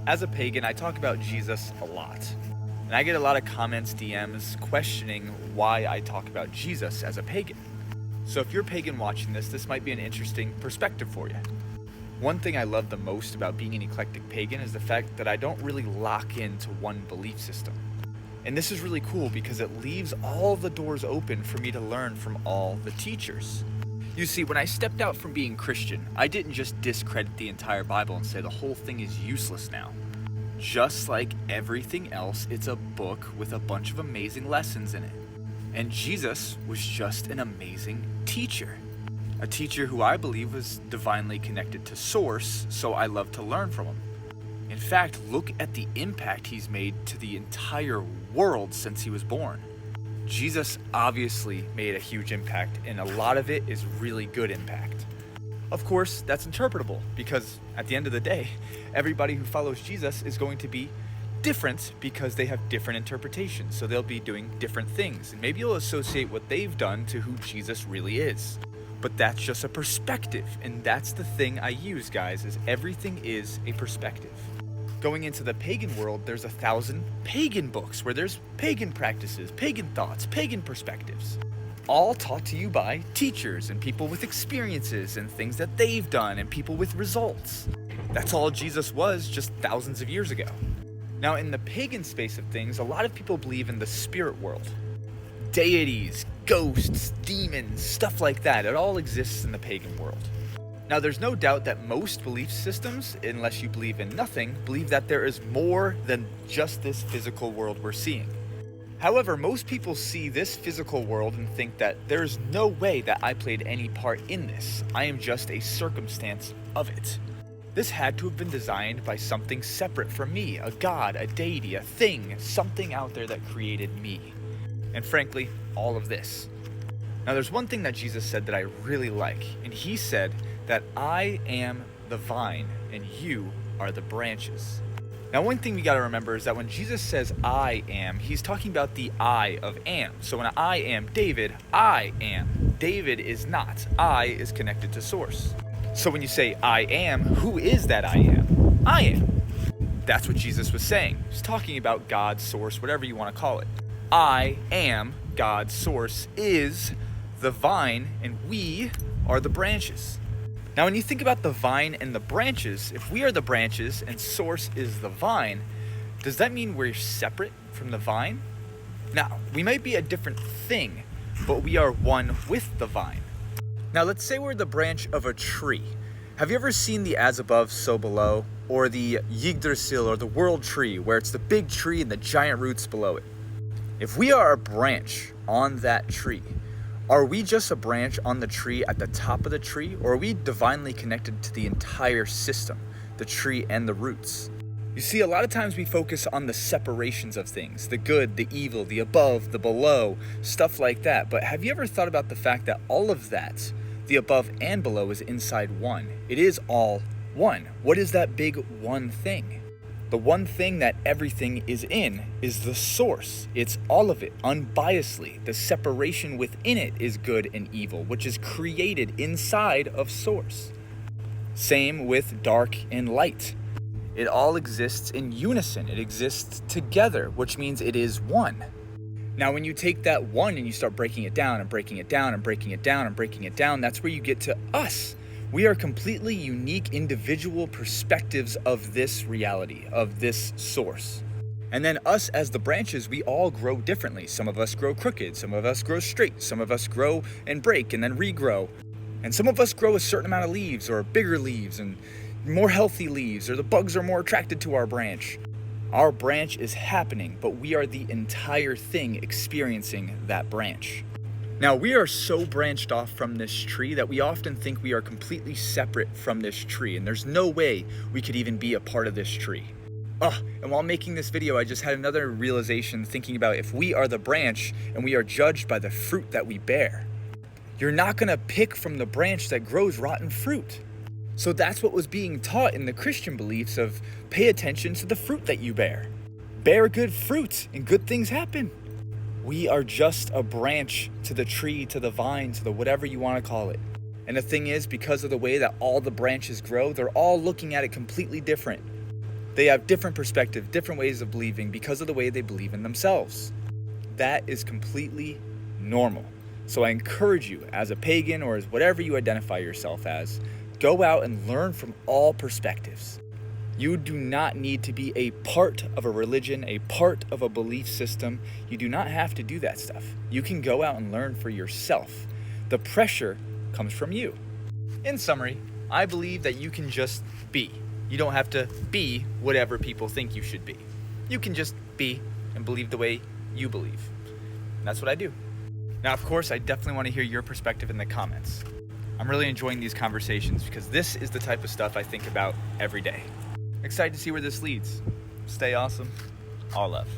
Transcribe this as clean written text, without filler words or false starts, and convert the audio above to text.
As a pagan, I talk about Jesus a lot. And I get a lot of comments, DMs, questioning why I talk about Jesus as a pagan. So if you're a pagan watching this might be an interesting perspective for you. One thing I love the most about being an eclectic pagan is the fact that I don't really lock into one belief system. And this is really cool because it leaves all the doors open for me to learn from all the teachers. You see, when I stepped out from being Christian, I didn't just discredit the entire Bible and say the whole thing is useless now. Just like everything else, it's a book with a bunch of amazing lessons in it. And Jesus was just an amazing teacher. A teacher who I believe was divinely connected to Source, so I love to learn from him. In fact, look at the impact he's made to the entire world since he was born. Jesus obviously made a huge impact, and a lot of it is really good impact. Of course, that's interpretable, because at the end of the day, everybody who follows Jesus is going to be different because they have different interpretations, so they'll be doing different things, and maybe you'll associate what they've done to who Jesus really is. But that's just a perspective, and that's the thing I use, guys, is everything is a perspective. Going into the pagan world, there's 1,000 pagan books where there's pagan practices, pagan thoughts, pagan perspectives, all taught to you by teachers and people with experiences and things that they've done and people with results. That's all Jesus was just thousands of years ago. Now, in the pagan space of things, a lot of people believe in the spirit world. Deities, ghosts, demons, stuff like that. It all exists in the pagan world. Now, there's no doubt that most belief systems, unless you believe in nothing, believe that there is more than just this physical world we're seeing. However, most people see this physical world and think that there's no way that I played any part in this. I am just a circumstance of it. This had to have been designed by something separate from me, a god, a deity, a thing, something out there that created me. And frankly, all of this. Now, there's one thing that Jesus said that I really like, and he said that I am the vine and you are the branches. Now, one thing we got to remember is that when Jesus says I am, he's talking about the I of am. So when I am David, I am. David is not. I is connected to Source. So when you say I am, who is that I am? I am. That's what Jesus was saying. He's talking about God, Source, whatever you want to call it. I am, God, Source, is the vine, and we are the branches. Now, when you think about the vine and the branches, if we are the branches and Source is the vine, does that mean we're separate from the vine? Now, we might be a different thing, but we are one with the vine. Now, let's say we're the branch of a tree. Have you ever seen the As Above, So Below, or the Yggdrasil, or the World Tree, where it's the big tree and the giant roots below it? If we are a branch on that tree, are we just a branch on the tree at the top of the tree, or are we divinely connected to the entire system, the tree and the roots? You see, a lot of times we focus on the separations of things, the good, the evil, the above, the below, stuff like that. But have you ever thought about the fact that all of that, the above and below, is inside one? It is all one. What is that big one thing? The one thing that everything is in is the Source. It's all of it, unbiasedly. The separation within it is good and evil, which is created inside of Source. Same with dark and light. It all exists in unison. It exists together, which means it is one. Now, when you take that one and you start breaking it down and breaking it down and breaking it down and breaking it down, that's where you get to us. We are completely unique individual perspectives of this reality, of this Source. And then us as the branches, we all grow differently. Some of us grow crooked, some of us grow straight, some of us grow and break and then regrow. And some of us grow a certain amount of leaves or bigger leaves and more healthy leaves, or the bugs are more attracted to our branch. Our branch is happening, but we are the entire thing experiencing that branch. Now, we are so branched off from this tree that we often think we are completely separate from this tree, and there's no way we could even be a part of this tree. And while making this video, I just had another realization thinking about if we are the branch and we are judged by the fruit that we bear. You're not gonna pick from the branch that grows rotten fruit. So that's what was being taught in the Christian beliefs of pay attention to the fruit that you bear. Bear good fruit and good things happen. We are just a branch to the tree, to the vine, to the whatever you want to call it. And the thing is, because of the way that all the branches grow, they're all looking at it completely different. They have different perspectives, different ways of believing because of the way they believe in themselves. That is completely normal. So I encourage you, as a pagan or as whatever you identify yourself as, go out and learn from all perspectives. You do not need to be a part of a religion, a part of a belief system. You do not have to do that stuff. You can go out and learn for yourself. The pressure comes from you. In summary, I believe that you can just be. You don't have to be whatever people think you should be. You can just be and believe the way you believe. And that's what I do. Now, of course, I definitely want to hear your perspective in the comments. I'm really enjoying these conversations because this is the type of stuff I think about every day. Excited to see where this leads. Stay awesome. All love.